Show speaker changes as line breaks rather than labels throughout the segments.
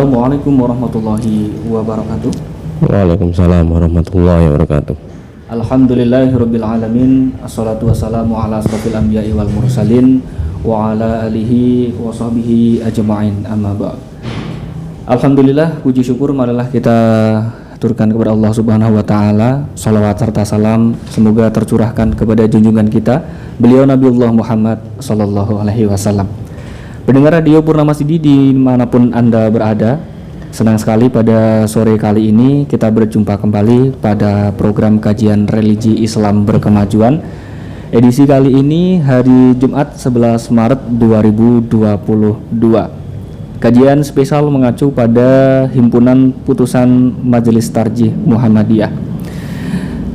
Assalamualaikum warahmatullahi wabarakatuh.
Waalaikumsalam warahmatullahi wabarakatuh.
Alhamdulillahirabbil alamin. Assalatu wassalamu ala asrofil anbiya'i wal mursalin wa ala alihi wa sahbihi ajma'in, amma ba'd. Alhamdulillah, puji syukur marilah kita aturkan kepada Allah Subhanahu wa taala. Shalawat serta salam semoga tercurahkan kepada junjungan kita, beliau Nabiullah Muhammad sallallahu alaihi wasallam. Pendengar Radio Purnama Sidi dimanapun Anda berada, senang sekali pada sore kali ini kita berjumpa kembali pada program kajian religi Islam berkemajuan. Edisi kali ini hari Jumat 11 Maret 2022. Kajian spesial mengacu pada Himpunan Putusan Majelis Tarjih Muhammadiyah.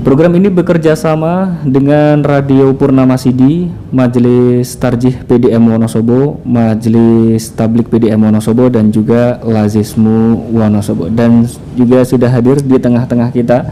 Program ini bekerja sama dengan Radio Purnama Sidi, Majelis Tarjih PDM Wonosobo, Majelis Tablik PDM Wonosobo, dan juga Lazismu Wonosobo. Dan juga sudah hadir di tengah-tengah kita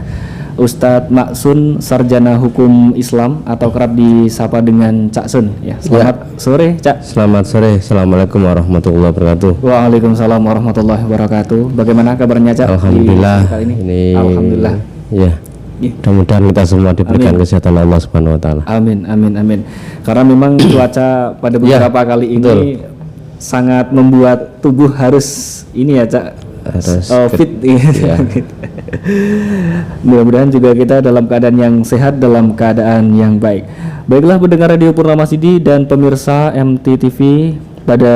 Ustadz Maksun, Sarjana Hukum Islam atau kerap disapa dengan Cak Sun. Ya, selamat sore, Cak.
Selamat sore. Assalamualaikum warahmatullahi wabarakatuh.
Waalaikumsalam warahmatullahi wabarakatuh. Bagaimana kabarnya, Cak?
Alhamdulillah.
Ini? Alhamdulillah.
Ya. Mudah-mudahan kita semua diberikan kesehatan Allah Subhanahu wa taala.
Amin, amin, amin. Karena memang cuaca pada beberapa kali ini sangat membuat tubuh harus ini ya, Cak, harus fit. Ya. Mudah-mudahan juga kita dalam keadaan yang sehat, dalam keadaan yang baik. Baiklah pendengar Radio Purnama Sidi dan pemirsa MTTV, pada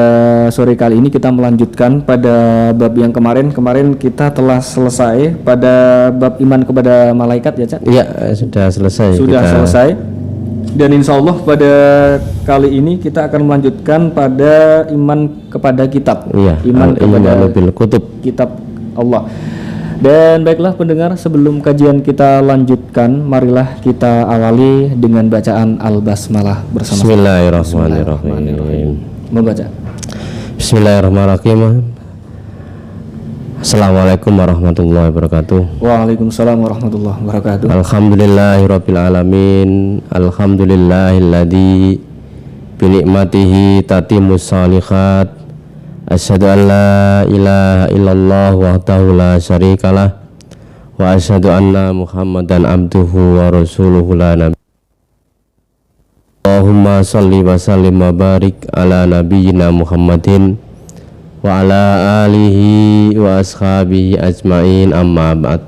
sore kali ini kita melanjutkan pada bab yang kemarin kita telah selesai pada bab iman kepada malaikat ya, Cak? Iya,
sudah selesai.
Selesai. Dan insya Allah pada kali ini kita akan melanjutkan pada iman kepada kitab.
Iya,
iman kepada
kutub,
kitab Allah. Dan baiklah pendengar, sebelum kajian kita lanjutkan, marilah kita awali dengan bacaan Al-Basmalah bersama.
Bismillahirrahmanirrahim.
Membaca.
Bismillahirrahmanirrahim. Assalamualaikum warahmatullahi wabarakatuh.
Waalaikumsalam warahmatullahi wabarakatuh.
Alhamdulillahirabbil alamin. Alhamdulillahilladzi bi ni'matihi tatimmus shalihat. Asyhadu an la ilaha illallah wahdahu la syarikalah wa asyhadu anna Muhammadan abduhu wa rasuluhu la nabiy. Allahumma salli wa sallim wa barik ala nabiyyina Muhammadin wa ala alihi wa ashabihi ajmain, amma ba'd.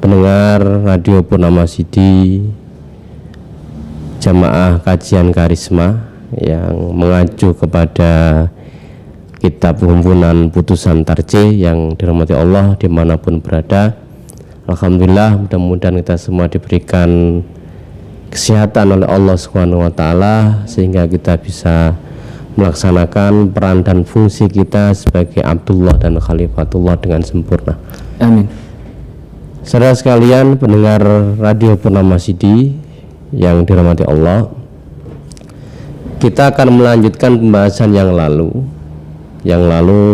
Pendengar Radio Purnama Sidi, jamaah kajian karisma yang mengacu kepada kitab Himpunan Putusan Tarjih yang dirahmati Allah dimanapun berada. Alhamdulillah, mudah-mudahan kita semua diberikan kesehatan oleh Allah Subhanahu wa taala sehingga kita bisa melaksanakan peran dan fungsi kita sebagai Abdullah dan Khalifatullah dengan sempurna.
Amin.
Saudara sekalian pendengar Radio Purnama Sidi yang dirahmati Allah, kita akan melanjutkan pembahasan yang lalu.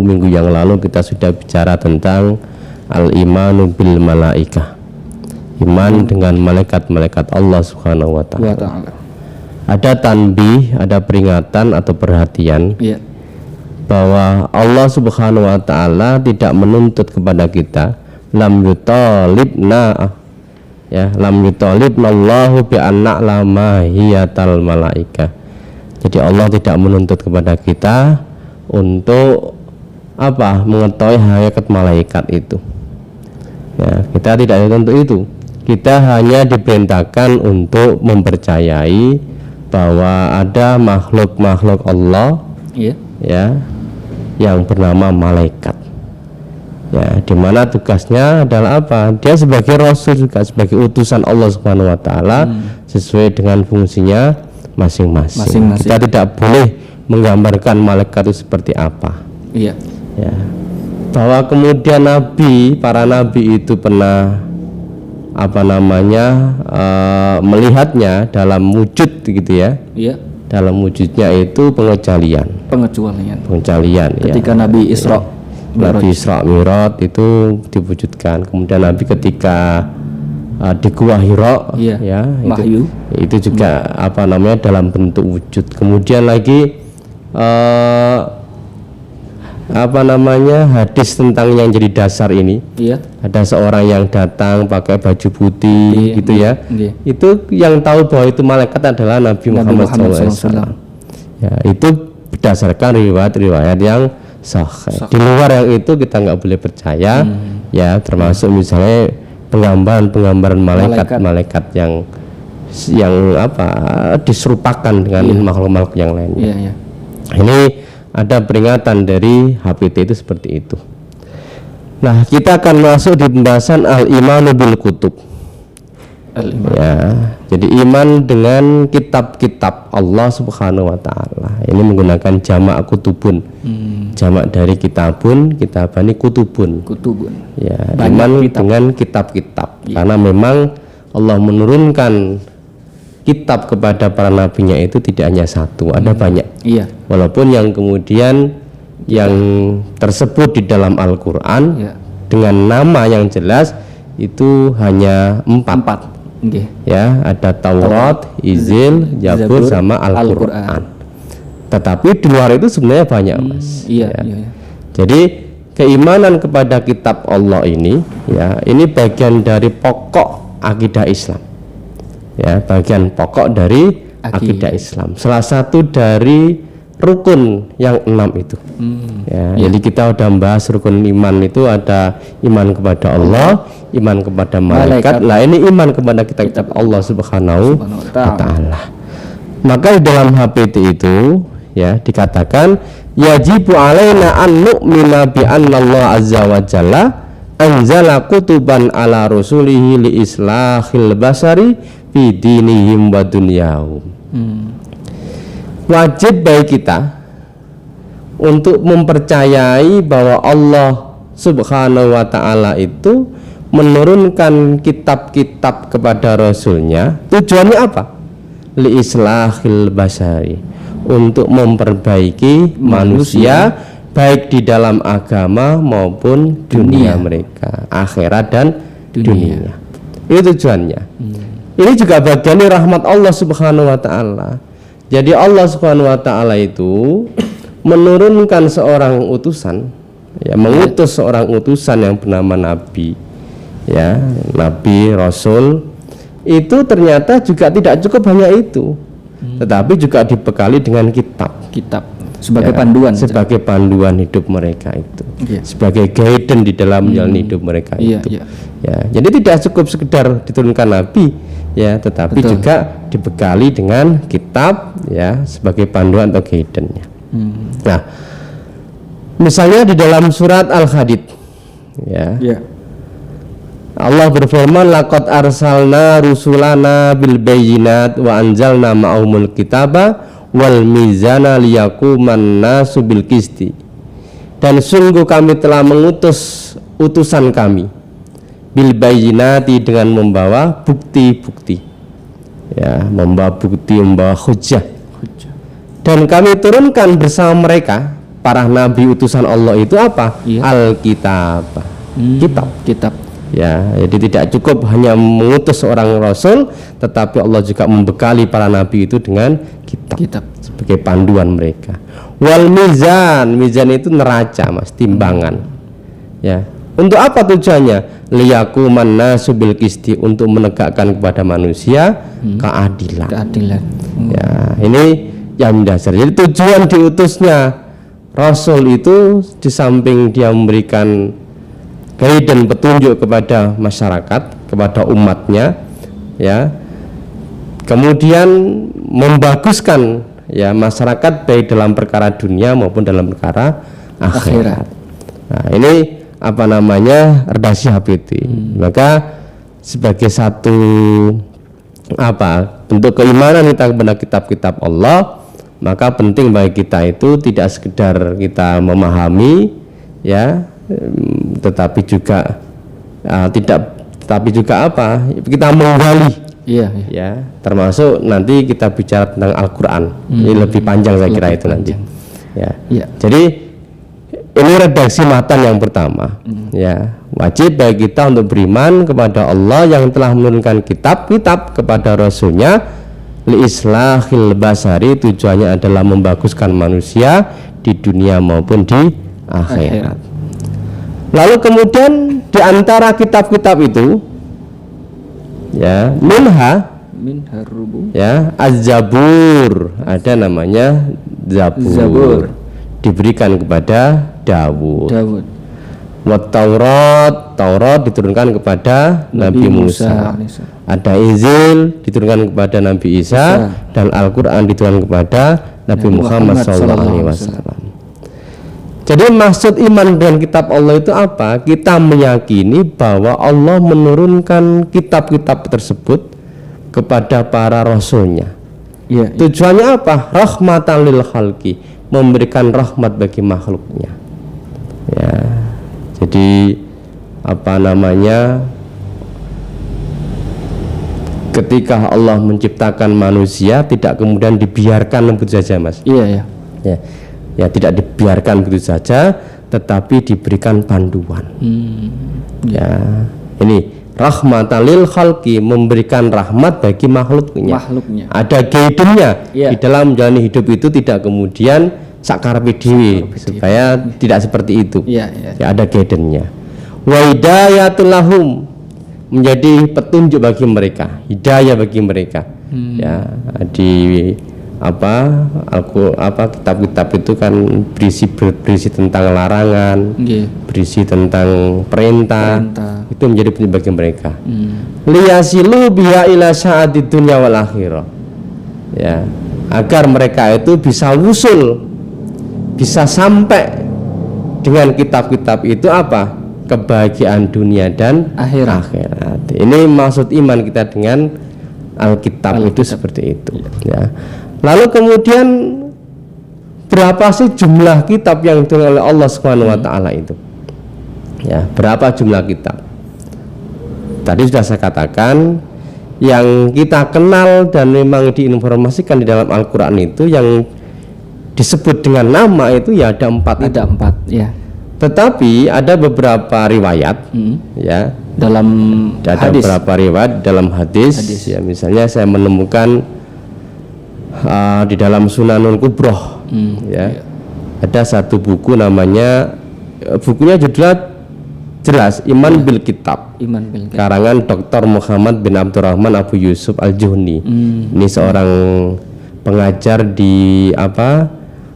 Minggu yang lalu kita sudah bicara tentang al-imanu bil malaikah, iman dengan malaikat-malaikat Allah Subhanahu wa taala. Ada tanbih, ada peringatan atau perhatian bahwa Allah Subhanahu wa taala tidak menuntut kepada kita lam yutalibna, lam yutalibna Allahu bi anna lama hiyatal malaikah. Jadi Allah tidak menuntut kepada kita untuk mengetahui hakikat malaikat itu. Ya, kita tidak dituntut itu. Kita hanya diperintahkan untuk mempercayai bahwa ada makhluk-makhluk Allah yang bernama malaikat. Ya, di mana tugasnya adalah apa? Dia sebagai rasul juga, sebagai utusan Allah Subhanahu wa taala sesuai dengan fungsinya masing-masing. Kita tidak boleh menggambarkan malaikat itu seperti apa. Iya. Ya. Bahwa kemudian para nabi itu pernah melihatnya dalam wujud gitu ya. Iya. Dalam wujudnya itu pengecualian. Ketika Nabi Isra Mi'raj itu diwujudkan. Kemudian Nabi ketika di Gua Hira itu juga dalam bentuk wujud. Kemudian lagi apa namanya hadis tentang yang jadi dasar ini.
Iya.
Ada seorang yang datang pakai baju putih gitu ya. Itu yang tahu bahwa itu malaikat adalah Nabi Muhammad SAW. Ya, itu berdasarkan riwayat-riwayat yang sahih. Di luar yang itu kita nggak boleh percaya. Ya, termasuk misalnya penggambaran malaikat yang apa diserupakan dengan makhluk-makhluk yang lain.
Iya.
Ini ada peringatan dari HPT itu seperti itu. Nah, kita akan masuk di pembahasan al-imanu bil kutub. Ya, jadi iman dengan kitab-kitab Allah Subhanahu wa taala. Ini menggunakan jamak kutubun. Jamak dari kitabun, kitabani kutubun. Ya, iman dengan kitab-kitab. Karena memang Allah menurunkan kitab kepada para nabinya itu tidak hanya satu, ada banyak.
Iya.
Walaupun yang kemudian yang tersebut di dalam Al-Qur'an dengan nama yang jelas itu hanya 4. Ya, ada Taurat, Injil, Zabur sama Al-Qur'an. Tetapi di luar itu sebenarnya banyak, Mas.
Iya.
Jadi keimanan kepada kitab Allah ini ya, ini bagian dari pokok akidah Islam. Ya, bagian pokok dari akidah Islam. Salah satu dari rukun yang 6 itu. Jadi kita udah bahas rukun iman itu ada iman kepada Allah, iman kepada malaikat. Lah ini iman kepada kitab Allah Subhanahu wa taala. Maka di dalam HPT itu ya dikatakan yajibu alaina an nu'mina bi anna Allah azza wa jalla anzala kutuban ala rasulihi li islahil basari fi dinihim wa dunyahum. Wajib bagi kita untuk mempercayai bahwa Allah Subhanahu wa taala itu menurunkan kitab-kitab kepada rasulnya. Tujuannya apa? Li islahil basari, untuk memperbaiki manusia baik di dalam agama maupun dunia mereka, akhirat dan dunia. Itu tujuannya. Ini juga bagian dari rahmat Allah Subhanahu wa taala. Jadi Allah Subhanahu wa taala itu menurunkan seorang utusan, ya, mengutus seorang utusan yang bernama Nabi. Ya, Nabi, Rasul. Itu ternyata juga tidak cukup hanya itu. Tetapi juga dibekali dengan kitab sebagai panduan, sebagai panduan hidup mereka itu, sebagai guidance di dalam menjalani hidup mereka itu. Ya, jadi tidak cukup sekedar diturunkan nabi, ya, tetapi juga dibekali dengan kitab, ya, sebagai panduan atau guidance-nya. Nah, misalnya di dalam surat Al-Hadid, ya. Allah berfirman laqad arsalna rusulana bil bayyinat wa anzalna ma'ahumul kitaba wal mizana liyaquman nasu bil qisti. Dan sungguh kami telah mengutus utusan kami bil bayyinati dengan membawa bukti-bukti. Ya, membawa bukti, membawa hujjah. Dan kami turunkan bersama mereka para nabi utusan Allah itu apa? Alkitab. Kitab. Ya, jadi tidak cukup hanya mengutus seorang rasul, tetapi Allah juga membekali para nabi itu dengan kitab. Sebagai panduan mereka. Wal mizan itu neraca, Mas, timbangan. Ya. Untuk apa tujuannya? Liyaquman nasu bil qisti, untuk menegakkan kepada manusia keadilan. Ya, ini yang mendasar. Jadi tujuan diutusnya rasul itu di samping dia memberikan dan petunjuk kepada masyarakat, kepada umatnya, ya, kemudian membaguskan, ya, masyarakat baik dalam perkara dunia maupun dalam perkara akhirat. Nah, ini apa namanya redaksi HPT. Maka sebagai satu bentuk keimanan kita kepada kitab-kitab Allah, maka penting bagi kita itu tidak sekedar kita memahami, ya, tetapi juga kita menggali, ya, termasuk nanti kita bicara tentang Al-Quran. Ini lebih panjang saya kira itu nanti, ya. Jadi ini redaksi matan yang pertama, ya, wajib bagi kita untuk beriman kepada Allah yang telah menurunkan kitab-kitab kepada Rasulnya li islahil basari, tujuannya adalah membaguskan manusia di dunia maupun di akhirat. Lalu kemudian di antara kitab-kitab itu ya minha
rubu
ya Az-Zabur, ada namanya Zabur. Diberikan kepada Dawud. Taurat diturunkan kepada Nabi Musa. Ada Injil diturunkan kepada Nabi Isa. Dan Al-Quran diturunkan kepada Nabi Muhammad SAW. Jadi maksud iman dengan kitab Allah itu apa? Kita meyakini bahwa Allah menurunkan kitab-kitab tersebut kepada para rasulnya. Tujuannya apa? Rahmatan lil khalqi, memberikan rahmat bagi makhluknya. Ya. Jadi ketika Allah menciptakan manusia tidak kemudian dibiarkan begitu saja, Mas. Ya, tidak dibiarkan begitu saja, tetapi diberikan panduan. Ya, ini rahmatan lil khalqi, memberikan rahmat bagi makhluknya. Ada guidance-nya di dalam menjalani hidup itu, tidak kemudian sakarepe dhewe, supaya tidak seperti itu. Ya, ada guidance-nya. Wa hidayatul lahum, menjadi petunjuk bagi mereka, hidayah bagi mereka. Ya, di kitab-kitab itu kan berisi tentang larangan, berisi tentang perintah. Itu menjadi petunjuk bagi mereka. Liyasilu biha ila sa'atid dunya wal akhirah. Ya, agar mereka itu bisa wusul, bisa sampai dengan kitab-kitab itu kebahagiaan dunia dan akhirat. Ini maksud iman kita dengan Alkitab itu seperti itu. Ya. Lalu kemudian berapa sih jumlah kitab yang diturunkan oleh Allah Subhanahu wa taala itu? Ya, berapa jumlah kitab? Tadi sudah saya katakan, yang kita kenal dan memang diinformasikan di dalam Al-Qur'an itu yang disebut dengan nama itu ya ada 4.
Ada 4, ya.
Tetapi ada beberapa riwayat, ya,
dalam hadis.
Beberapa riwayat dalam hadis. Ya, misalnya saya menemukan di dalam Sunanul Kubroh, ya, ada satu buku namanya, bukunya judulnya jelas Iman bil Kitab, karangan Dr. Muhammad bin Abdurrahman Abu Yusuf Al-Juhni. Ini seorang pengajar di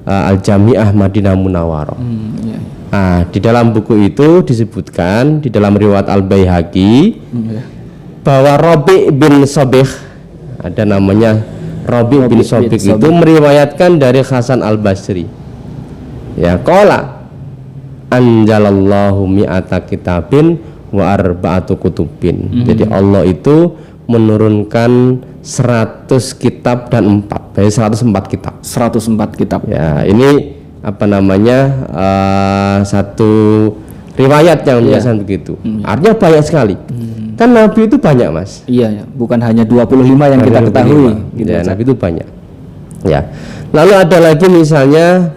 Al-Jami'ah Madinah Munawwarah. Di dalam buku itu disebutkan di dalam riwayat Al-Baihaqi bahwa Rabi' bin Sobih, ada namanya Rabi' bin Sobih itu meriwayatkan dari Hasan Al-Basri. Ya, qala anjalallahu mi'ata kitabin wa arba'atu kutubin. Jadi Allah itu menurunkan 100 kitab dan 4. Berarti 104 kitab.
104 kitab.
Ya, ini satu riwayat yang biasa begitu. Artinya banyak sekali. Kan Nabi itu banyak, Mas.
Iya, bukan hanya 25 yang kita ketahui.
Gitu ya, Nabi itu banyak. Ya. Lalu ada lagi misalnya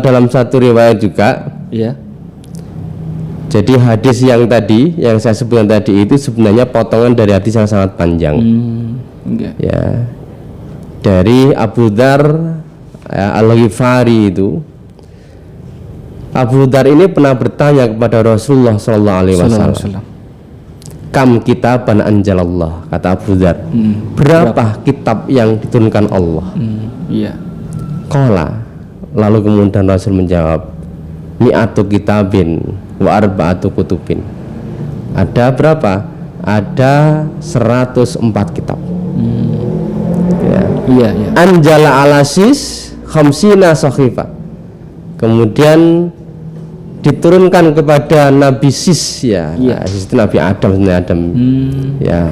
dalam satu riwayat juga.
Iya.
Jadi hadis yang tadi, yang saya sebutkan tadi itu sebenarnya potongan dari hadis yang sangat panjang. Ya. Dari Abu Dzar Al-Ghifari itu. Abu Dzar ini pernah bertanya kepada Rasulullah SAW, kam kitaban anjalallah, kata Abu Dzar, berapa kitab yang diturunkan Allah? Qala, lalu kemudian Rasul menjawab, mi'atu kitabin wa arba'atu kutubin. Ada berapa? Ada 104 kitab. Anjala alasis khamsina sahifa. Kemudian diturunkan kepada Nabi Sis, ya. Sis itu Nabi Adam, ya.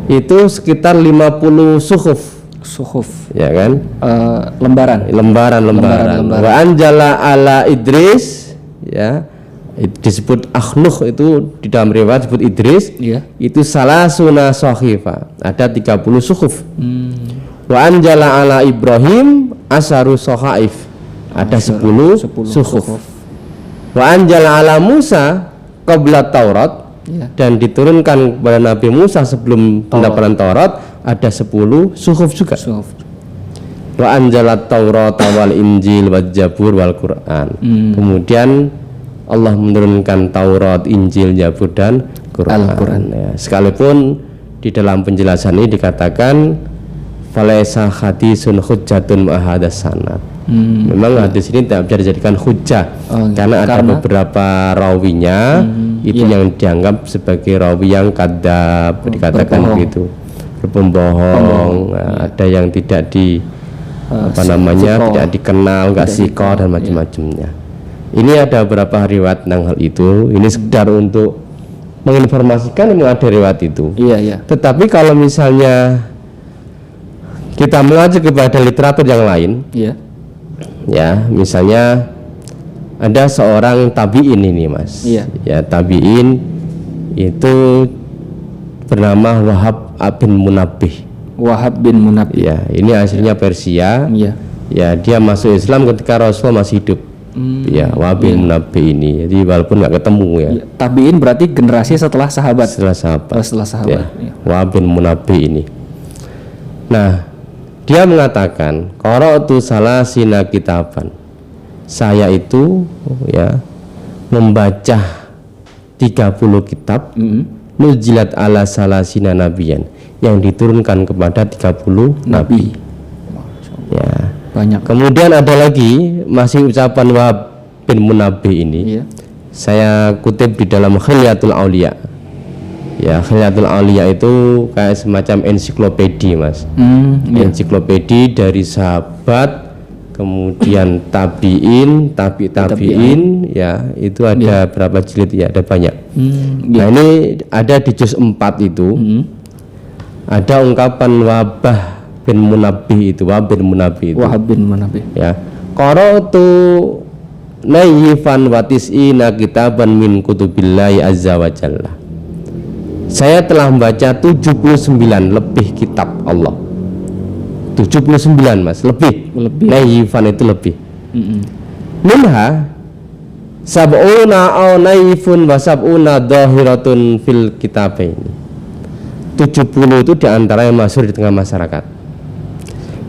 Itu sekitar 50 suhuf, ya kan? Lembaran. Wa anjala ala Idris, ya. Disebut Akhnuh, itu di dalam riwayat disebut Idris, itu salasuna sahifa, ada 30 suhuf. Wa anjala ala Ibrahim asaru sahaif, ada 10 suhuf. Wa anjala ala Musa qabla Taurat, dan diturunkan kepada Nabi Musa sebelum pendapatan Taurat, ada 10 suhuf juga. Wa anzalat Taurata wal Injil wal Zabur wal Quran. Kemudian Allah menurunkan Taurat, Injil, Zabur dan Quran. Ya, sekalipun di dalam penjelasan ini dikatakan falaisa hadisun hujjatun ma'hadas sanad. Memang hadis ini tidak bisa dijadikan hujjah karena ada beberapa rawinya itu yang dianggap sebagai rawi yang kadzab, dikatakan begitu, berbohong. Ada yang tidak tidak dikenal, nggak sikoh dan macam-macamnya. Ini ada beberapa riwayat tentang hal itu. Ini sekedar untuk menginformasikan memang ada riwayat itu. Tetapi kalau misalnya kita mengacu kepada literatur yang lain, ya misalnya ada seorang tabiin ini mas, ya tabiin itu bernama Wahab bin Munabbih. Ya, ini aslinya Persia. Ya, dia masuk Islam ketika Rasul masih hidup. Ya, Wahab bin Munabbih ini. Jadi walaupun nggak ketemu ya.
Tabiin berarti generasi setelah sahabat. Setelah sahabat.
Ya, Wahab bin Munabbih ini. Nah, dia mengatakan, qara'tu salasina kitaban. Saya itu ya membaca 30 kitab nuzilat ala salasina nabiyan, yang diturunkan kepada 30 nabi. Ya, banyak. Kemudian ada lagi masih ucapan Wahab bin Munabbih ini. Saya kutip di dalam Khilyatul Auliya. Ya, Khilyatul Auliya itu kayak semacam ensiklopedi mas. Ensiklopedi dari sahabat, kemudian tabiin, tabiin, ya itu ada berapa jilid ya, ada banyak. Nah ini ada di juz 4 itu ada ungkapan Wahab bin Munabbih itu. Ya, qara'tu nayyifan wa tis'ina kitaban min kutubillahi azza wa jalla. Saya telah membaca 79 lebih kitab Allah. 79 mas, lebih. Nayyifan itu lebih. Minha sab'una au nayyifun wa sab'una dhahiratun fil kitabaini. 70 itu diantara yang masyhur di tengah masyarakat.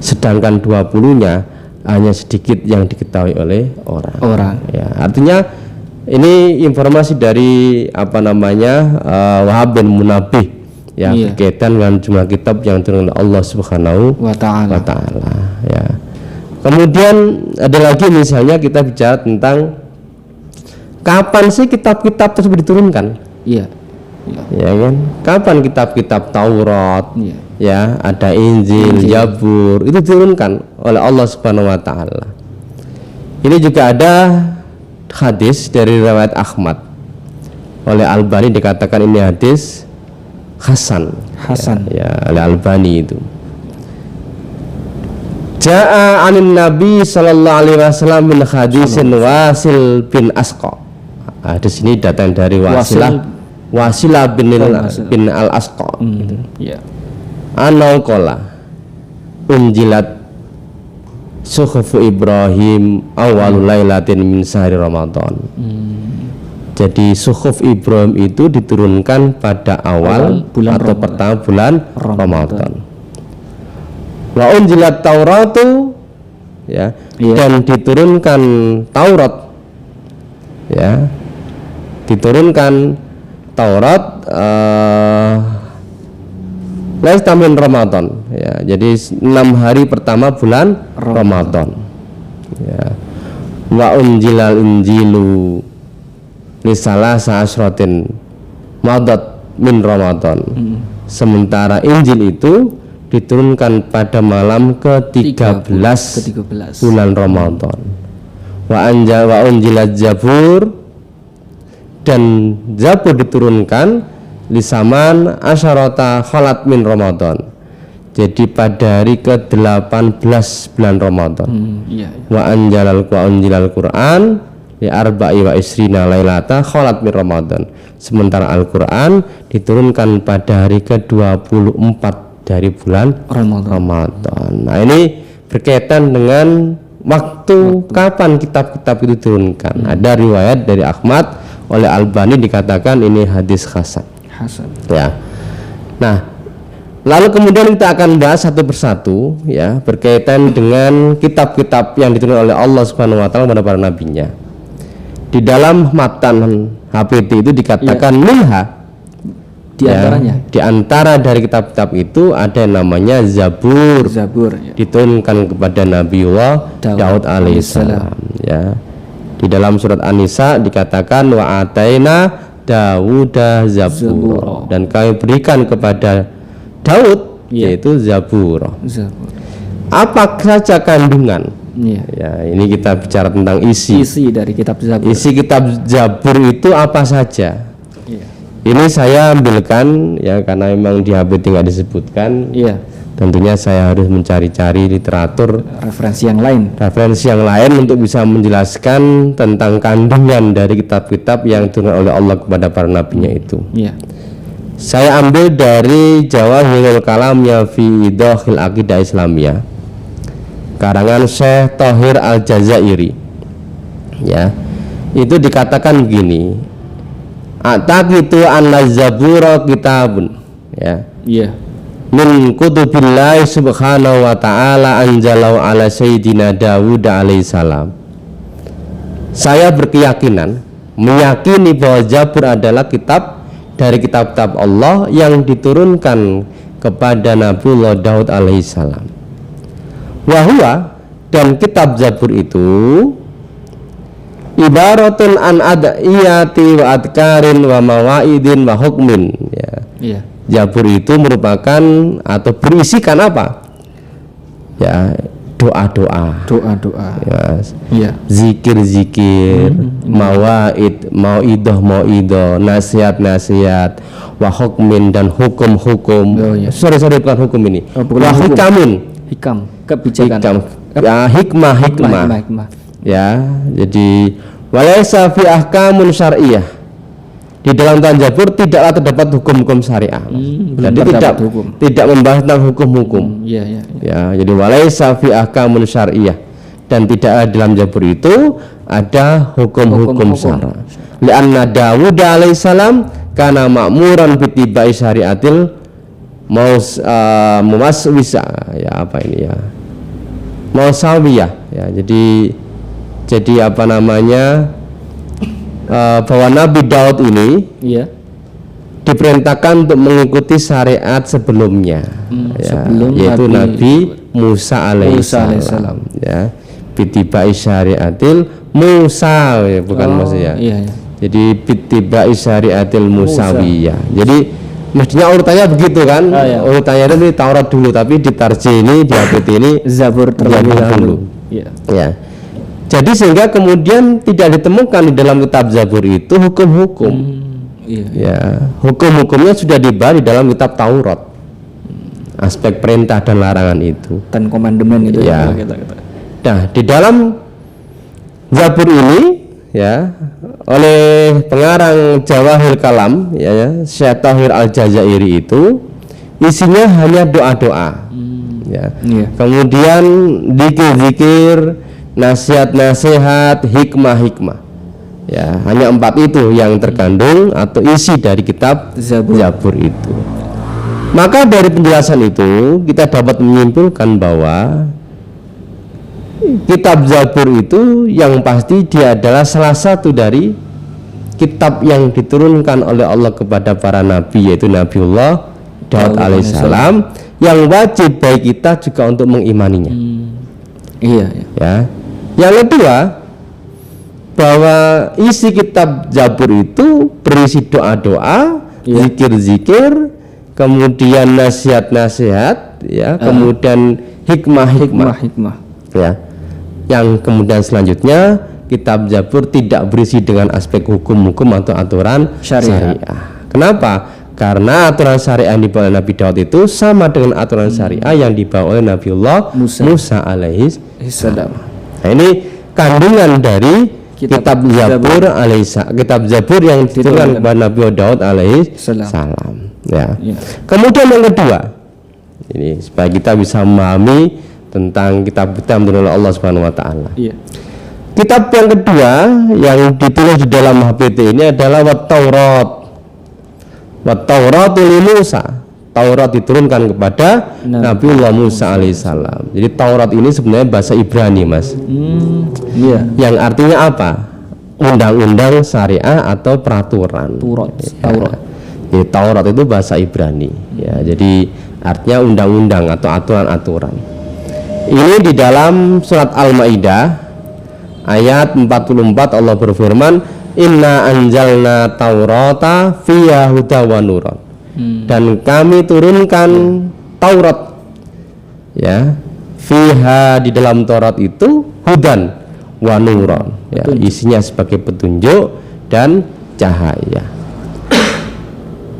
Sedangkan 20-nya hanya sedikit yang diketahui oleh orang. Ya, artinya ini informasi dari Wahab bin Munabbih ya, berkaitan dengan jumlah kitab yang turun oleh Allah Subhanahu wa Ta'ala. Ya. Kemudian ada lagi misalnya kita bicara tentang kapan sih kitab-kitab tersebut diturunkan? Ya kan? Kapan kitab-kitab Taurat, ya ada Injil, Zabur itu diturunkan oleh Allah Subhanahu wa Ta'ala. Ini juga ada hadis dari riwayat Ahmad oleh Albani, dikatakan ini hadis Hasan. Ya, oleh Albani itu. Ja'a anin Nabi sallallahu alaihi wasallam min hadisin Wasil bin Asqa. Hadis ini datang dari Wasilah bin al-Asqa. Anau qala unjilat suhufu Ibrahim awal lailatin min sahri Ramadan. Jadi suhuf Ibrahim itu diturunkan pada awal atau pertama bulan Ramadan. Wa unjilat Tauratu, ya, dan diturunkan Taurat, ya, diturunkan Taurat min Ramadan, ya, jadi 6 hari pertama bulan Ramadan. Ya. Wa unjilal Injilu lisalah sa'asratin madat min Ramadan. Sementara Injil itu diturunkan pada malam ke-13 bulan Ramadan. Wa unjilat Zabur, dan Zabur diturunkan lisaman asyarata khalat min Ramadan, jadi pada hari ke-18 bulan Ramadan. Wa unjilal Quran li arba'i wa isrina lailata khalat min Ramadan. Sementara Al-Quran diturunkan pada hari ke-24 dari bulan Ramadan. Nah ini berkaitan dengan waktu kapan kitab-kitab itu diturunkan. Ada riwayat dari Ahmad oleh Albani, dikatakan ini hadis hasan. Ya. Nah, Lalu kemudian kita akan bahas satu persatu ya, berkaitan dengan kitab-kitab yang diturunkan oleh Allah Subhanahu wa taala kepada para nabinya. Di dalam matan HPT itu dikatakan minha,
Di antaranya
di antara dari kitab-kitab itu ada yang namanya Zabur,
ya.
diturunkan kepada Nabiullah Daud alaihissalam ya. Di dalam surat An-Nisa dikatakan wa ataina Dawuda Zabur, dan kami berikan kepada Daud yaitu Zabur. Apa saja kandungan? Ya, ini kita bicara tentang isi
dari kitab Zabur.
Isi kitab Zabur itu apa saja? Ini saya ambilkan ya, karena memang di HPT nggak disebutkan. Tentunya saya harus mencari-cari literatur
referensi yang lain untuk bisa menjelaskan tentang kandungan dari kitab-kitab yang diturunkan oleh Allah kepada para nabinya itu. Saya ambil dari Jawahirul Kalam ya fi Idahil Aqidah Islamiyah, karangan Syekh Thohir Al-Jazairi. Ya, itu dikatakan begini, ataqitu anna Zabura kitabun ya. Min kutubillahi subhanahu wa ta'ala anjalau ala sayyidina Dawud alaihissalam. Saya berkeyakinan, meyakini bahwa Zabur adalah kitab dari kitab-kitab Allah yang diturunkan kepada Nabiullah Daud alaihissalam. Wahua, dan kitab Zabur itu ibaratun an ad'iyati wa adkarin wa mawaidin wa hukmin ya. Zabur itu merupakan atau berisikan apa? Ya, doa-doa. Ya. Zikir-zikir, mawaid, mauidah, nasihat-nasihat, wa hukmin, dan hukum-hukum. Sorry bukan hukum ini. Wa hikam, kebijakan. Ya, hikmah. Ya, jadi walaysa fi ahkamun syar'iyyah. Di dalam Zabur tidaklah terdapat hukum-hukum syariah. Jadi tidak membahas tentang hukum-hukum. Ya, jadi walaysa fi ahkamun syar'iyyah, dan tidak ada dalam Zabur itu ada hukum-hukum syara. Lianna Dawud alaihissalam kana ma'muran bitibai syariatil mumaswisa ya, apa ini ya, mausawiyah ya. Jadi apa namanya, bahwa Nabi Daud ini diperintahkan untuk mengikuti syariat sebelumnya yaitu Nabi Musa alaihissalam ya, bitibai syariatil Musa ya, bukan maksudnya jadi bitibai syariatil Musawiyah. Jadi mestinya urutannya begitu kan, urutannya itu Taurat dulu, tapi di tarjih ini, di HPT ini Zabur terlebih dahulu ya. Jadi sehingga kemudian tidak ditemukan di dalam kitab Zabur itu hukum-hukum. Ya, hukum-hukumnya sudah dibahas di dalam kitab Taurat. Aspek perintah dan larangan itu. Ten Commandment itu
ya. Nah, di dalam Zabur ini ya, oleh pengarang Jawahirul Kalam ya, Syekh Thohir Al-Jazairi itu isinya hanya doa-doa. Kemudian zikir-zikir, nasihat-nasihat, hikmah ya, hanya 4 itu yang terkandung atau isi dari kitab Zabur itu. Maka dari penjelasan itu kita dapat menyimpulkan bahwa kitab Zabur itu yang pasti dia adalah salah satu dari kitab yang diturunkan oleh Allah kepada para nabi, yaitu Nabiullah Daud alaihissalam, yang wajib bagi kita juga untuk mengimaninya. Ya. Yang kedua, bahwa isi kitab Zabur itu berisi doa-doa, zikir-zikir, kemudian nasihat-nasihat ya, kemudian hikmah ya. Yang kemudian selanjutnya kitab Zabur tidak berisi dengan aspek hukum-hukum atau aturan syariah. Kenapa? Karena aturan syariah yang dibawa oleh Nabi Daud itu sama dengan aturan syariah yang dibawa oleh Nabiullah Musa alaihissalam. Nah, ini kandungan dari kitab Zabur alaihissalam, kitab Zabur yang diturunkan kepada Nabi Daud alaihissalam. Ya. Kemudian yang kedua, ini supaya kita bisa memahami tentang kitab-kitab yang oleh Allah Subhanahu wa taala. Kitab yang kedua yang ditulis di dalam HPT ini adalah Wat-Taurat. Wat-Tauratul Musa, Taurat diturunkan kepada Nabiullah Musa alaihissalam. Jadi Taurat ini sebenarnya bahasa Ibrani, Mas.
Iya.
Yang artinya apa? Undang-undang syariah atau peraturan.
Taurat.
Jadi Taurat itu bahasa Ibrani. Ya, jadi artinya undang-undang atau aturan-aturan. Ini di dalam surat Al-Maidah ayat 44 Allah berfirman, Inna anjalna Taurata fiha huda wa nuran. Dan kami turunkan Taurat, ya, fiha di dalam Taurat itu hudan wa nuran, ya, isinya sebagai petunjuk dan cahaya.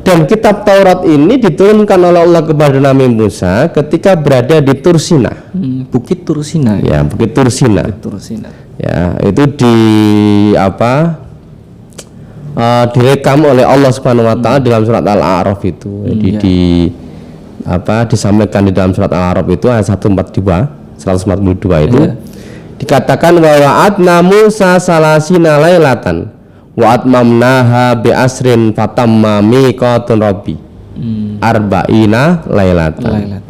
Dan kitab Taurat ini diturunkan oleh Allah kepada Nabi Musa ketika berada di Tursina,
Bukit Tursina.
ya, Bukit Tursina. Ya, itu direkam oleh Allah Subhanahu wa taala dalam surat Al-A'raf itu. Jadi disampaikan di dalam surat Al-A'raf itu ayat 142 itu. Dikatakan wa wa'adna Musa salasina lailatan wa atmamnaha bi asrin fatamma miqatun rabbi arba'ina lailatan.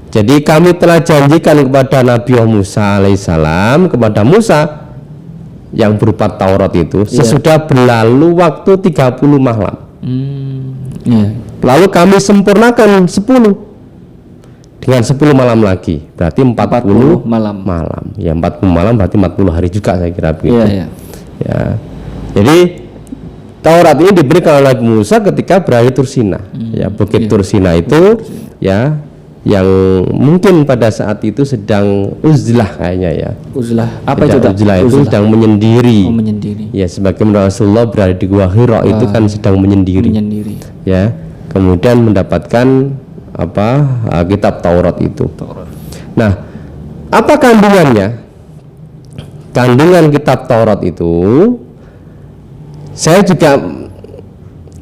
Jadi kami telah janjikan kepada Nabi Musa alaihissalam, kepada Musa yang berupa Taurat itu sesudah berlalu waktu 30 malam. Lalu kami sempurnakan 10 dengan 10 malam lagi, berarti 40 malam. Ya, 40 malam berarti 40 hari juga, saya kira begitu. Ya. Jadi Taurat ini diberikan oleh Nabi Musa ketika berada di Tursina. Ya, Bukit Tursina itu ya, yang mungkin pada saat itu sedang uzlah kayaknya, ya.
Uzlah. Apa itu?
Uzlah itu sedang menyendiri.
Menyendiri.
Ya, sebagaimana Rasulullah berada di Gua Hira itu kan sedang menyendiri. Ya, kemudian mendapatkan kitab Taurat itu. Nah, apa kandungannya? Kandungan kitab Taurat itu saya juga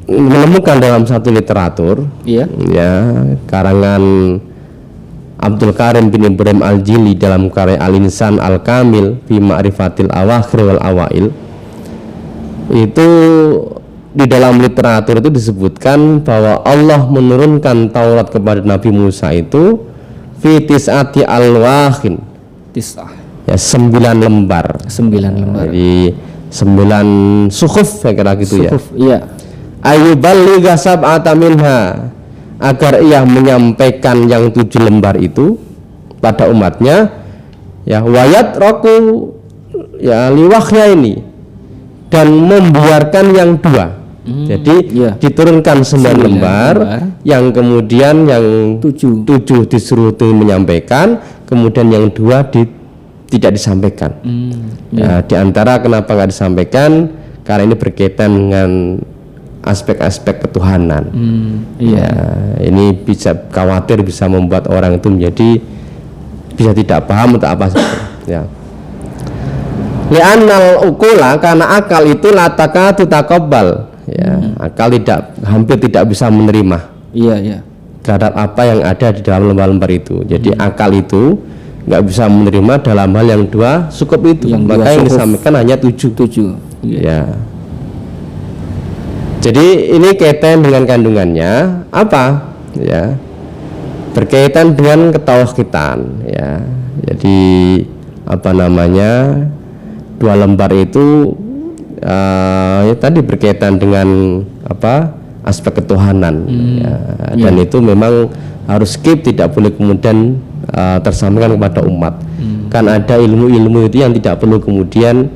menemukan dalam satu literatur, ya, karangan Abdul Karim bin Ibrahim Al-Jili dalam karya Al-Insan Al-Kamil fi Ma'rifatil Awakhir wal Awail. Itu di dalam literatur itu disebutkan bahwa Allah menurunkan Taurat kepada Nabi Musa itu fi tis'ati al-wakhin. Ya, 9 lembar. Jadi 9 suhuf, saya kira gitu, ya. Ayyuballigha sab'ata minha, agar ia menyampaikan yang 7 lembar itu pada umatnya, ya, wayat roku, ya, liwahnya ini, dan membiarkan yang 2. Jadi diturunkan 9 lembar, yang kemudian yang 7 disuruh itu menyampaikan, kemudian yang 2 tidak disampaikan. Ya, di antara kenapa nggak disampaikan, karena ini berkaitan dengan aspek-aspek ketuhanan. Ya, ini khawatir bisa membuat orang itu menjadi bisa tidak paham untuk apa saja. Ya. Li'annal ukula, karena akal itu lataka tutaqabbal. Ya, akal hampir tidak bisa menerima. Terhadap apa yang ada di dalam lembar-lembar itu. Jadi akal itu nggak bisa menerima dalam hal yang 2 cukup itu. Maka yang disampaikan hanya 7. Ya. Jadi ini kaitan dengan kandungannya apa? Ya, berkaitan dengan ketauhidan. Ya, jadi 2 lembar itu ya tadi berkaitan dengan aspek ketuhanan. Dan itu memang harus skip, tidak boleh kemudian tersampaikan kepada umat. Kan ada ilmu-ilmu itu yang tidak perlu kemudian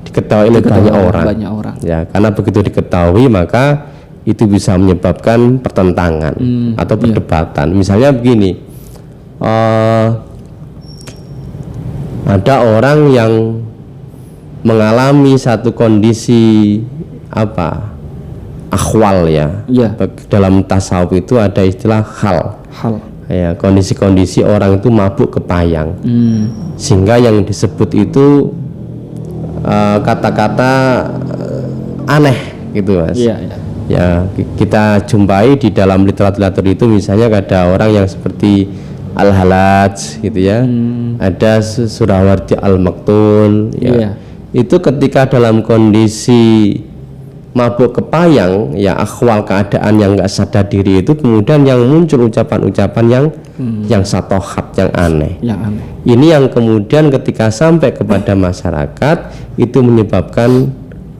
diketahui oleh banyak orang. Ya, karena begitu diketahui maka itu bisa menyebabkan pertentangan atau perdebatan. Misalnya begini, ada orang yang mengalami satu kondisi akhwal, ya. Dalam tasawuf itu ada istilah hal. Ya, kondisi-kondisi orang itu mabuk kepayang, sehingga yang disebut itu kata-kata aneh gitu, Mas. Ya, kita jumpai di dalam literatur itu, misalnya ada orang yang seperti Al-Halaj gitu, ya. Ada Surawardi Al-Maktul, ya. Itu ketika dalam kondisi mabuk kepayang, ya akhwal keadaan yang nggak sadar diri itu, kemudian yang muncul ucapan-ucapan yang satohat, yang aneh. Ini yang kemudian ketika sampai kepada masyarakat itu menyebabkan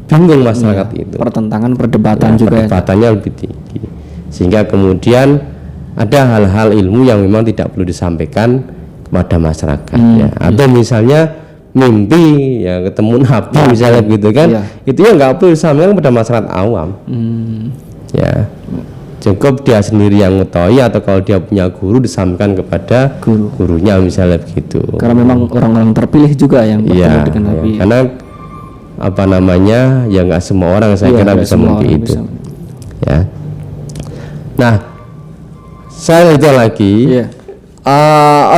bingung masyarakat itu.
Pertentangan, perdebatan juga.
Perdebatannya lebih tinggi, sehingga kemudian ada hal-hal ilmu yang memang tidak perlu disampaikan kepada masyarakat. Ya. Atau misalnya mimpi ya ketemu Nabi misalnya gitu kan, itu ya nggak perlu disampaikan kepada masyarakat awam. Ya cukup dia sendiri yang mengetahui, atau kalau dia punya guru disampaikan kepada gurunya misalnya begitu.
Karena memang orang-orang terpilih juga yang bertemu dengan Nabi.
Karena apa namanya, ya nggak semua orang saya kira bisa mimpi itu. Ya. Nah, saya lanjut lagi.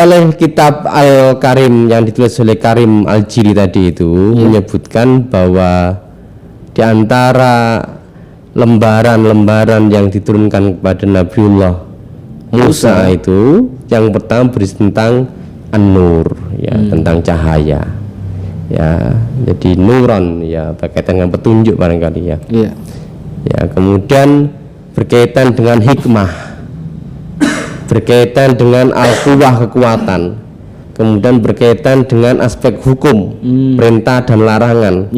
Oleh kitab Al-Karim yang ditulis oleh Karim Al-Jili tadi itu menyebutkan bahwa di antara lembaran-lembaran yang diturunkan kepada Nabiullah Musa itu, yang pertama berisi tentang An-Nur, ya, tentang cahaya. Ya, jadi nuron, ya, berkaitan dengan petunjuk barangkali ya. Ya, kemudian berkaitan dengan hikmah, berkaitan dengan al-quwah, kekuatan, kemudian berkaitan dengan aspek hukum, perintah dan larangan,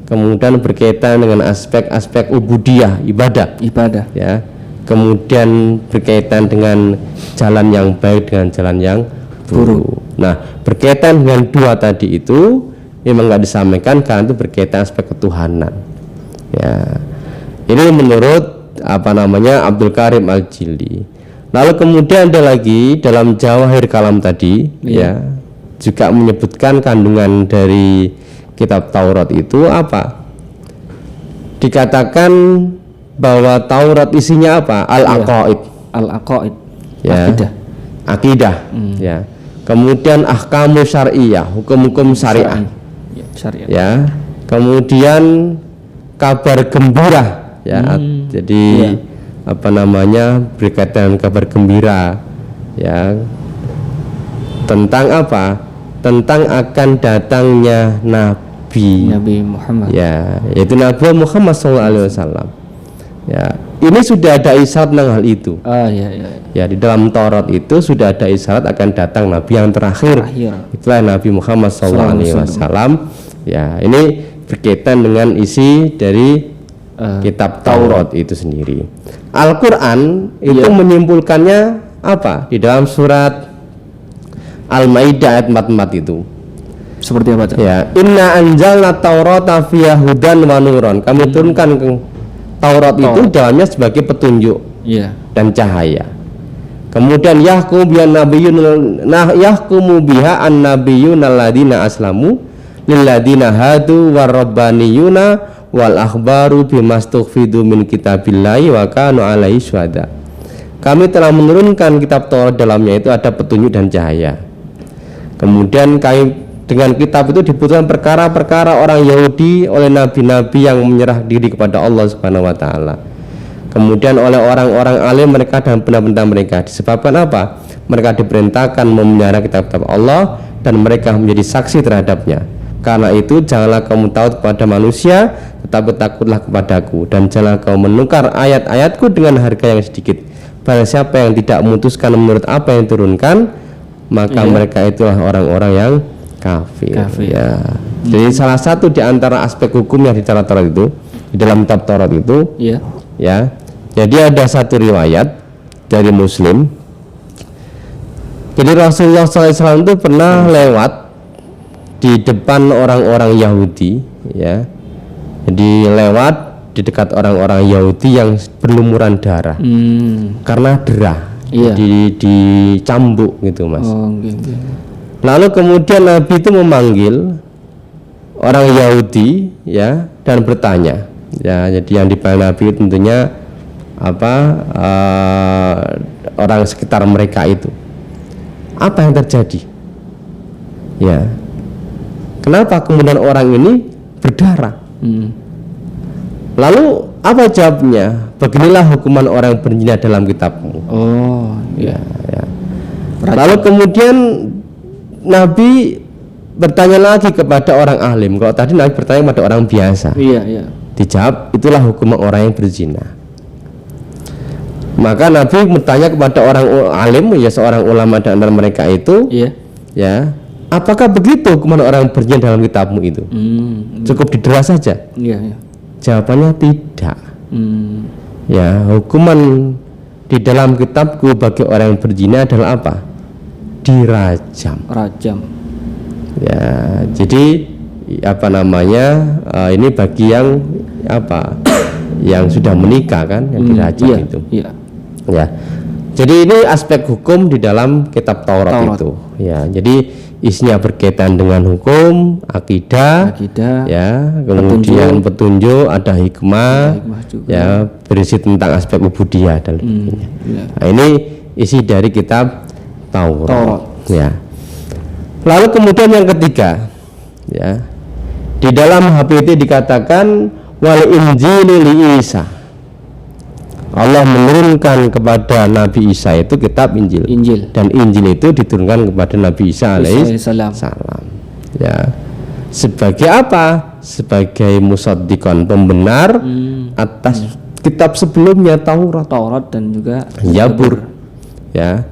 kemudian berkaitan dengan aspek-aspek ubudiyah, ibadah, ya, kemudian berkaitan dengan jalan yang baik dengan jalan yang buruk. Nah, berkaitan dengan dua tadi itu memang nggak disampaikan karena itu berkaitan aspek ketuhanan. Ya, ini menurut apa namanya Abdul Karim Al-Jili. Lalu kemudian ada lagi dalam Jawahir Kalam tadi, ya, juga menyebutkan kandungan dari kitab Taurat itu apa? Dikatakan bahwa Taurat isinya apa? Al-Aqaid. Ya. Akidah. Ya. Kemudian ahkamu syariah, hukum-hukum syariah. Ya. Kemudian kabar gembira, ya. Jadi apa namanya, berkaitan kabar gembira, ya, tentang apa? Tentang akan datangnya Nabi
Muhammad,
ya, yaitu Nabi Muhammad SAW. Ya, ini sudah ada isyarat tentang hal itu. Ya, di dalam Taurat itu sudah ada isyarat akan datang Nabi yang terakhir. Itulah Nabi Muhammad SAW. Ya, ini berkaitan dengan isi dari kitab Taurat itu sendiri. Al-Quran itu menyimpulkannya apa? Di dalam surat Al-Maidah ayat 44 itu.
Seperti apa?
Ya, inna anzalna taurata fiha hudan wa nuron. Kami turunkan ke Taurat itu dalamnya sebagai petunjuk dan cahaya. Kemudian yahkumu biha an-nabiyyuna alladziina aslamu lilladzina hadu warabbaniyuna wal akhbaru bimastughfidu min kitabillahi wa kanu alaihi syuhada. Kami telah menurunkan kitab Taurat, dalamnya itu ada petunjuk dan cahaya. Kemudian kami dengan kitab itu dibutuhkan perkara-perkara orang Yahudi oleh nabi-nabi yang menyerah diri kepada Allah Subhanahu wa taala. Kemudian oleh orang-orang alim mereka dan benda-benda mereka. Disebabkan apa? Mereka diperintahkan memelihara kitab-kitab Allah dan mereka menjadi saksi terhadapnya. Karena itu janganlah kamu taat kepada manusia, tetapi takutlah kepadaku, dan janganlah kamu menukar ayat-ayatku dengan harga yang sedikit. Barang siapa yang tidak memutuskan menurut apa yang turunkan, maka mereka itulah orang-orang yang kafir. Ya. Jadi salah satu di antara aspek hukum yang di Taurat itu, di dalam kitab Taurat itu, ya. Jadi ada satu riwayat dari Muslim. Jadi Rasulullah SAW itu pernah lewat di depan orang-orang Yahudi, ya. Jadi lewat di dekat orang-orang Yahudi yang berlumuran darah karena derah, dicambuk gitu, Mas. Lalu kemudian Nabi itu memanggil orang Yahudi, ya, dan bertanya, ya. Jadi yang dipanggil Nabi tentunya apa, orang sekitar mereka itu. Apa yang terjadi? Ya. Kenapa kemudian orang ini berdarah? Lalu apa jawabnya? Beginilah hukuman orang yang berzina dalam kitabmu. Lalu kemudian Nabi bertanya lagi kepada orang alim. Kalau tadi Nabi bertanya kepada orang biasa. Dijawab, itulah hukum orang yang berzina. Maka Nabi bertanya kepada orang alim, ya seorang ulama di antara mereka itu, ya, apakah begitu hukuman orang berzina dalam kitabmu itu? Cukup didera saja? Jawabannya tidak. Ya, hukuman di dalam kitabku bagi orang yang berzina adalah apa? Dirajam. Ya, jadi apa namanya? Ini bagi yang apa? Yang sudah menikah kan, yang dirajam itu. Ya. Jadi ini aspek hukum di dalam kitab Taurat. Itu. Ya, jadi isinya berkaitan dengan hukum, akidah, ya, kemudian petunjuk, ada hikmah juga. Ya, berisi tentang aspek ubudiyah dan sebagainya. Nah, ini isi dari kitab Taurat. Ya. Lalu kemudian yang ketiga, ya, di dalam HPT dikatakan wal injili li Isa. Allah menurunkan kepada Nabi Isa itu kitab Injil. Dan Injil itu diturunkan kepada Nabi Isa alaihissalam. Ya. Sebagai apa? Sebagai musaddiqan, pembenar atas kitab sebelumnya, Taurat
dan juga
Zabur. Ya.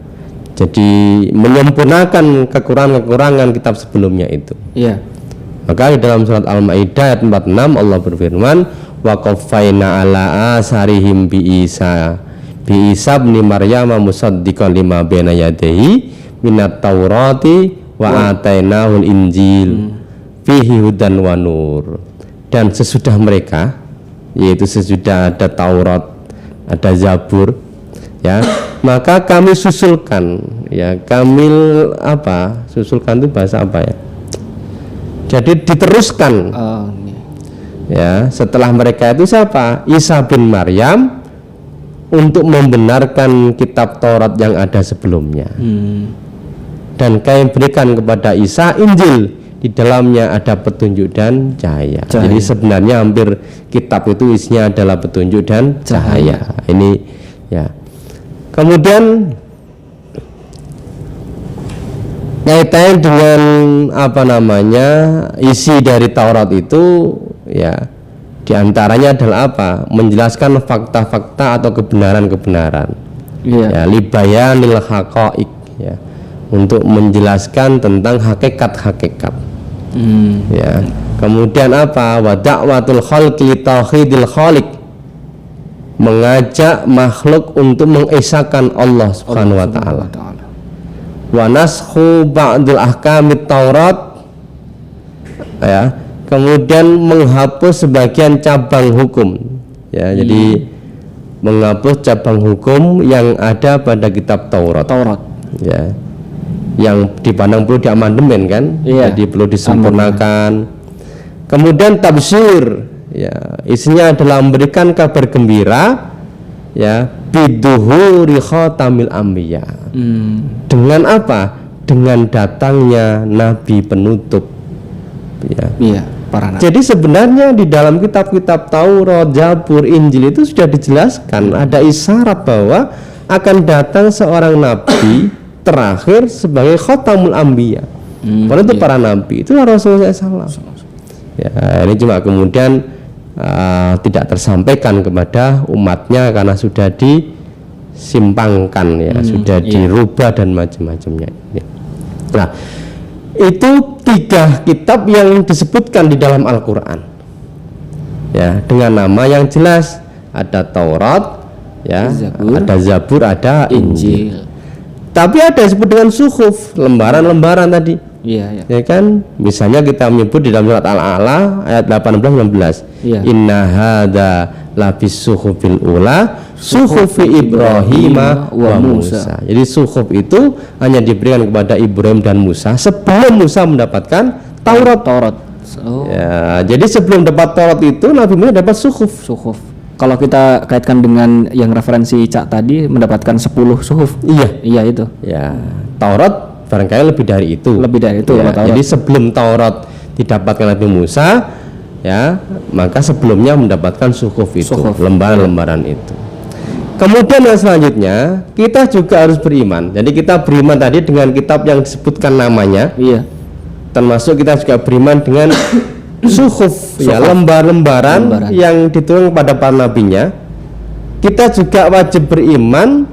Jadi menyempurnakan kekurangan-kekurangan kitab sebelumnya itu. Maka di dalam surat Al-Maidah ayat 46 Allah berfirman, wa qaffayna ala asarihim bi Isa ibn Maryam musaddiqan lima baina yadayhi minat Taurati wa atainahul Injil fihi hudan wa nur. Dan sesudah mereka, yaitu sesudah ada Taurat, ada Zabur, ya, maka kami susulkan, ya, susulkan itu bahasa apa ya? Jadi diteruskan. Ya, setelah mereka itu siapa? Isa bin Maryam, untuk membenarkan kitab Taurat yang ada sebelumnya. Dan kami berikan kepada Isa Injil, di dalamnya ada petunjuk dan cahaya. Jadi sebenarnya hampir kitab itu isinya adalah petunjuk dan cahaya. Ini ya. Kemudian kaitannya dengan apa namanya isi dari Taurat itu, ya, diantaranya adalah apa? Menjelaskan fakta-fakta atau kebenaran-kebenaran. Ya, libayanil haqaiq, ya, untuk menjelaskan tentang hakikat-hakikat. Ya. Kemudian apa? Wa da'watul khalqi li tauhidil khaliq, mengajak makhluk untuk mengesahkan Allah Subhanahu wa taala. Wa naskhu ba'dil ahkamit Taurat, ya, kemudian menghapus sebagian cabang hukum, ya, jadi menghapus cabang hukum yang ada pada kitab Taurat, ya, yang dipandang perlu diamandemen kan, jadi perlu disempurnakan. Kemudian tafsir, ya, isinya adalah memberikan kabar gembira, ya, biduhuri khatamil anbiya. Dengan apa? Dengan datangnya nabi penutup, ya. Para nabi. Jadi sebenarnya di dalam kitab-kitab Taurat, Zabur, Injil itu sudah dijelaskan, ada isyarat bahwa akan datang seorang nabi terakhir sebagai khatamul anbiya. Itu para nabi, itu Rasulullah SAW. Ya, ini cuma kemudian tidak tersampaikan kepada umatnya karena sudah disimpangkan, ya, sudah dirubah dan macam-macamnya. Nah, itu 3 kitab yang disebutkan di dalam Al-Quran, ya, dengan nama yang jelas. Ada Taurat, ya, ada Zabur, ada Injil. Tapi ada yang disebut dengan suhuf, lembaran-lembaran tadi. Ya kan, misalnya kita menyebut di dalam surat Al-A'la ayat 18-19, inna hadza labis suhufil ula suhufi Ibrahim wa Musa. Jadi suhuf itu hanya diberikan kepada Ibrahim dan Musa sebelum Musa mendapatkan Taurat. Ya, jadi sebelum dapat Taurat itu Nabi Musa dapat suhuf. Kalau kita kaitkan dengan yang referensi Cak tadi, mendapatkan 10 suhuf. Iya itu. Ya, Taurat barangkali lebih dari itu. Ya, jadi sebelum Taurat didapatkan Nabi Musa, ya, maka sebelumnya mendapatkan suhuf itu, lembaran-lembaran itu. Kemudian yang selanjutnya kita juga harus beriman. Jadi kita beriman tadi dengan kitab yang disebutkan namanya. Termasuk kita juga beriman dengan suhuf, ya, lembar-lembaran yang diturunkan kepada para nabinya, kita juga wajib beriman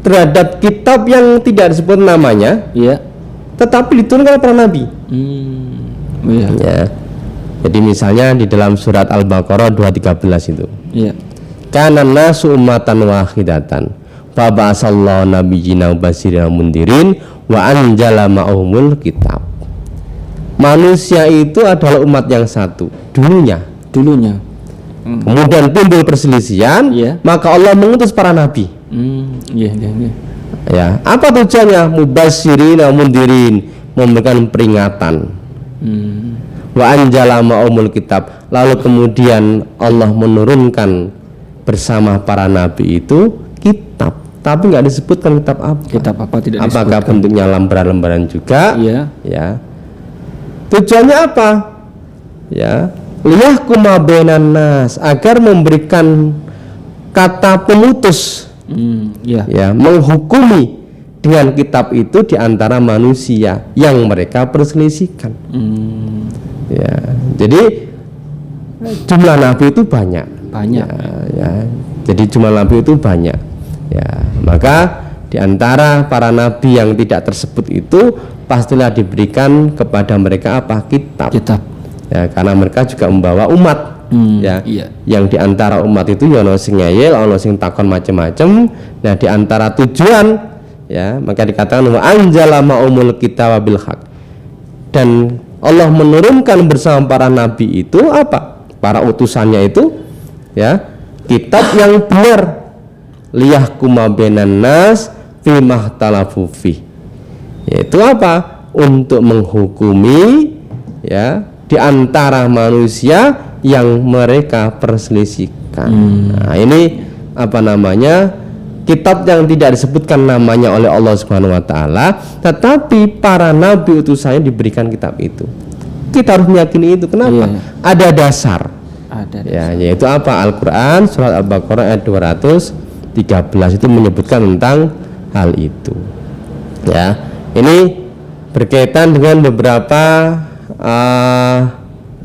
terhadap kitab yang tidak disebut namanya,
Iya.
tetapi diturunkan oleh para nabi.
Iya.
Ya. Jadi misalnya di dalam surat Al-Baqarah 213 itu,
Iya.
kana nasu ummatan wahidatan fa ba'asallahu nabiyyina mubasysyirin mundirin wa anjala ma'ahumul kitab. Manusia itu adalah umat yang satu dulunya. Kemudian timbul perselisihan,
Iya.
maka Allah mengutus para nabi.
Iya.
Ya, apa tujuannya? Mubasysyirin mundirin, memberikan peringatan. Wa anjala ma'ahumul kitab. Lalu kemudian Allah menurunkan bersama para nabi itu kitab, tapi nggak disebutkan kitab apa.
Kitab apa tidak
Apakah
disebutkan.
bentuknya lembaran-lembaran juga?
Iya.
Ya. Tujuannya apa? Ya, liyahkuma bainan nas, agar memberikan kata pemutus,
Iya.
ya, menghukumi dengan kitab itu di antara manusia yang mereka perselisihkan. Ya, jadi jumlah nabi itu banyak. Ya, jadi jumlah nabi itu banyak. Ya, maka di antara para nabi yang tidak tersebut itu pastilah diberikan kepada mereka apa? Kitab. Ya, karena mereka juga membawa umat. Ya,
Iya.
yang di antara umat itu ya ono sing ngeyel, ono sing takon macam-macam. Nah, di antara tujuan, ya, maka dikatakan wa anjala ma'umul kitab bil haq. Dan Allah menurunkan bersama para nabi itu apa? Para utusannya itu, ya, kitab yang benar, liyahkuma bainan nas fi mahtalafu fi. Yaitu apa? Untuk menghukumi, ya, di antara manusia yang mereka perselisihkan. Nah, ini apa namanya? Kitab yang tidak disebutkan namanya oleh Allah Subhanahu wa taala, tetapi para nabi utusannya diberikan kitab itu. Kita harus meyakini itu. Kenapa?
Iya.
Ada dasar.
Ada.
Ya, yaitu apa? Al-Qur'an surat Al-Baqarah ayat 213 itu menyebutkan tentang hal itu. Ya. Ini berkaitan dengan beberapa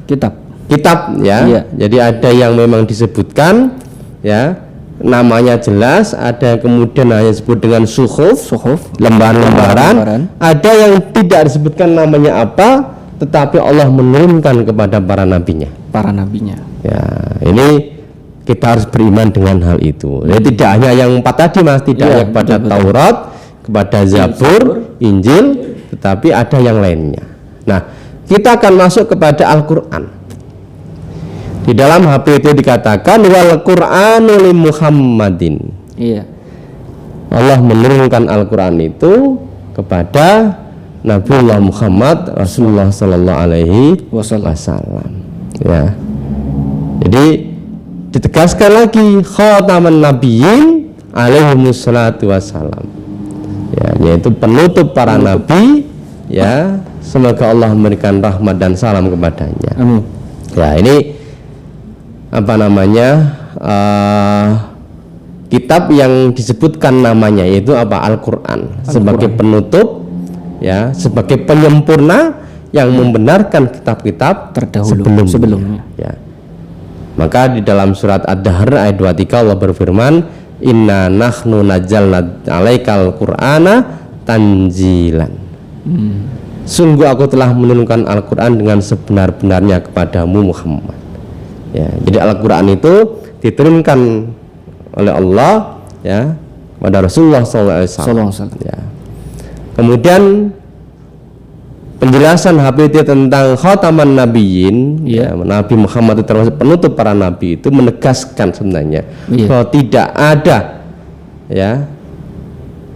kitab, ya.
Iya.
Jadi ada yang memang disebutkan, ya, namanya jelas, ada yang kemudian hanya disebut dengan suhuf, lembaran-lembaran, ada yang tidak disebutkan namanya apa, tetapi Allah menurunkan kepada para nabinya. Ya, ini kita harus beriman dengan hal itu. Jadi tidak hanya yang 4 tadi, Mas, tidak hanya kepada Taurat, kepada Zabur, Injil, tetapi ada yang lainnya. Nah, kita akan masuk kepada Al-Qur'an. Di dalam HP itu dikatakan wal Qur'anu li Muhammadin.
Iya.
Allah menurunkan Al-Qur'an itu kepada Nabiullah Muhammad Rasulullah sallallahu alaihi wasallam. Ya. Jadi ditegaskan lagi khataman nabiyyin alaihi wassalatu wassalam. Ya, yaitu penutup para nabi, ya. Semoga Allah memberikan rahmat dan salam kepadanya.
Amin.
Ya, ini apa namanya, kitab yang disebutkan namanya yaitu apa? Al-Qur'an sebagai penutup, ya, sebagai penyempurna yang membenarkan kitab-kitab
Terdahulu sebelumnya.
Ya. Maka di dalam surat Ad-Dahr ayat 23 Allah berfirman, inna nahnu nazzalna 'alaikal qur'ana tanzilan. Sungguh aku telah menurunkan Al-Qur'an dengan sebenar-benarnya kepadamu Muhammad. Ya, jadi Al-Qur'an itu diturunkan oleh Allah, ya, kepada Rasulullah SAW. Ya. Kemudian penjelasan HPT tentang khataman nabiyyin, ya, Nabi Muhammad itu termasuk penutup para nabi, itu menegaskan sebenarnya bahwa tidak ada, ya,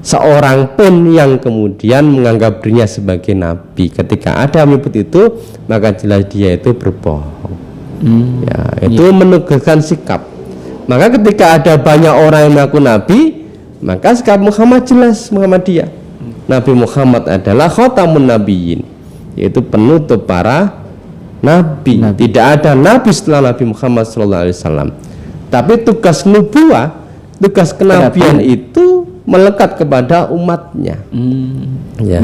seorang pun yang kemudian menganggap dirinya sebagai nabi. Ketika ada yang menyebut itu, maka jelas dia itu berbohong. Ya, itu menegaskan sikap. Maka ketika ada banyak orang yang mengaku nabi, maka sikap Muhammad jelas, Muhammadiyah. Nabi Muhammad adalah khatamun nabiyyin, yaitu penutup para nabi. Tidak ada nabi setelah Nabi Muhammad SAW. Tapi tugas nubuah, tugas kenabian itu melekat kepada umatnya, ya,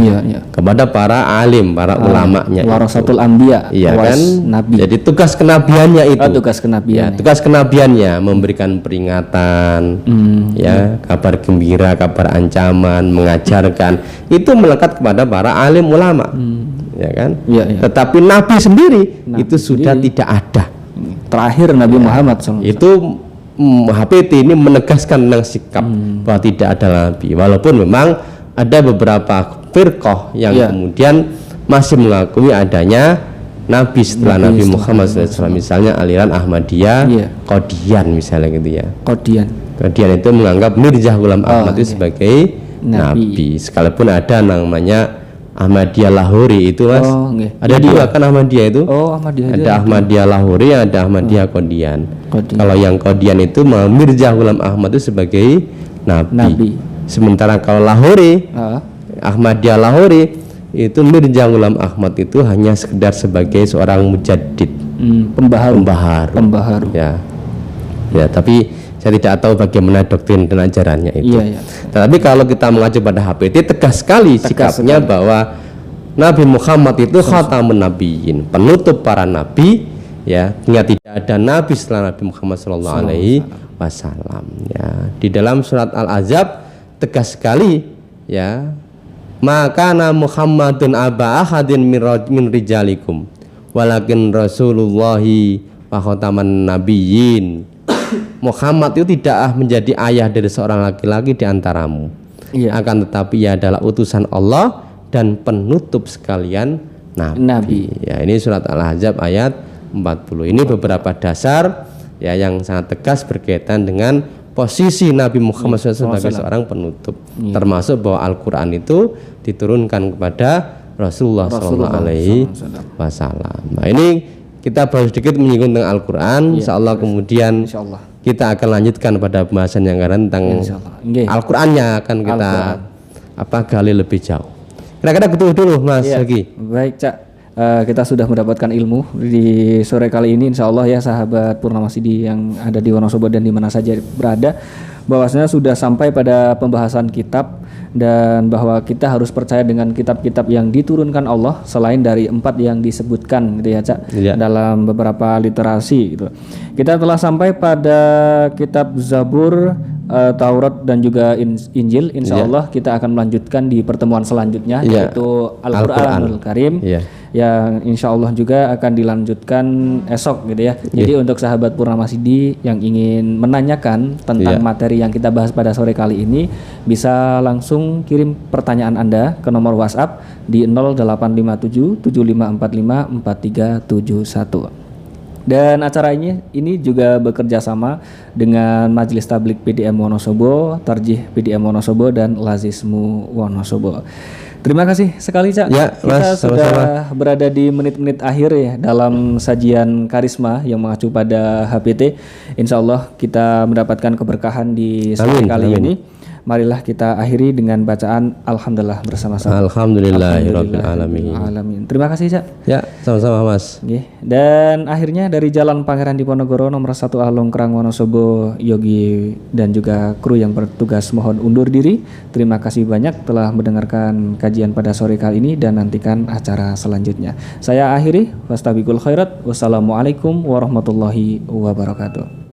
kepada para alim, para ulamanya,
warasatul anbiya,
iya kan,
nabi.
Jadi tugas kenabiannya itu,
tugas kenabian,
tugas kenabiannya memberikan peringatan, ya, kabar gembira, kabar ancaman, mengajarkan, itu melekat kepada para alim ulama, ya kan. Tetapi nabi sendiri itu sudah tidak ada.
Terakhir Nabi Muhammad SAW.
Itu HPT ini menegaskan tentang sikap bahwa tidak ada nabi, walaupun memang ada beberapa firqah yang kemudian masih mengakui adanya nabi setelah Nabi Muhammad SAW, misalnya aliran Ahmadiyah, Qadian misalnya gitu ya. Qadian itu menganggap Mirza Ghulam Ahmad itu sebagai nabi, sekalipun ada namanya Ahmadiyah Lahori itu, Mas. Ada dua kan Ahmadiyah itu. Ada Ahmadiyah Lahori, ada Ahmadiyah Qadian. Kalau yang Qadian itu Mirza Ghulam Ahmad itu sebagai nabi. Sementara kalau Lahori, Ahmadiyah Lahori itu Mirza Ghulam Ahmad itu hanya sekedar sebagai seorang mujaddid, pembaharu. Ya, tapi saya tidak tahu bagaimana doktrin dan ajarannya itu. Tetapi kalau kita mengacu pada HPT, tegas sekali sikapnya bahwa Nabi Muhammad itu khatamun nabiyyin, penutup para nabi, ya, hingga tidak ada nabi setelah Nabi Muhammad SAW. Ya, di dalam surat Al-Ahzab tegas sekali, ya, maka Muhammadun aba ahadin min rijalikum walakin rasulullahi wa khataman nabiyyin. Muhammad itu tidak menjadi ayah dari seorang laki-laki di antaramu, akan tetapi ia adalah utusan Allah dan penutup sekalian nabi. Ya, ini surat Al-Ahzab ayat 40. Ini beberapa dasar, ya, yang sangat tegas berkaitan dengan posisi Nabi Muhammad SAW sebagai seorang penutup, termasuk bahwa Al-Quran itu diturunkan kepada Rasulullah SAW. Nah, ini kita baru sedikit menyinggung tentang Al-Quran. Insyaallah kemudian kita akan lanjutkan pada pembahasan yang akan tentang Al-Qurannya, akan kita gali lebih jauh. Kira-kira gitu dulu, Mas Yogi.
Baik, Cak. Kita sudah mendapatkan ilmu di sore kali ini, insyaallah ya, sahabat Purnama Sidi yang ada di Wonosobo dan di mana saja berada, bahwasanya sudah sampai pada pembahasan kitab, dan bahwa kita harus percaya dengan kitab-kitab yang diturunkan Allah selain dari 4 yang disebutkan gitu ya, Cak, dalam beberapa literasi gitu. Kita telah sampai pada kitab Zabur, Taurat dan juga Injil. Insyaallah kita akan melanjutkan di pertemuan selanjutnya, yaitu Al-Qur'anul Karim, yang insyaallah juga akan dilanjutkan esok gitu ya. Jadi untuk sahabat Purnama Sidi yang ingin menanyakan tentang materi yang kita bahas pada sore kali ini, bisa langsung kirim pertanyaan Anda ke nomor WhatsApp di 0857 7545 4371. Dan acara ini juga bekerja sama dengan Majelis Tablik PDM Wonosobo, Tarjih PDM Wonosobo, dan Lazismu Wonosobo. Terima kasih sekali, Cak. Kita sudah berada di menit-menit akhir ya dalam sajian karisma yang mengacu pada HPT. Insyaallah kita mendapatkan keberkahan di sore kali ini. Marilah kita akhiri dengan bacaan Alhamdulillah bersama-sama.
Alhamdulillahirabbil alamin.
Terima kasih, Cak.
Ya, sama-sama, Mas.
Dan akhirnya dari Jalan Pangeran Diponegoro nomor 1 Alongkrang Wonosobo, Yogi dan juga kru yang bertugas mohon undur diri. Terima kasih banyak telah mendengarkan kajian pada sore kali ini dan nantikan acara selanjutnya. Saya akhiri, fastabiqul khairat. Wassalamualaikum warahmatullahi wabarakatuh.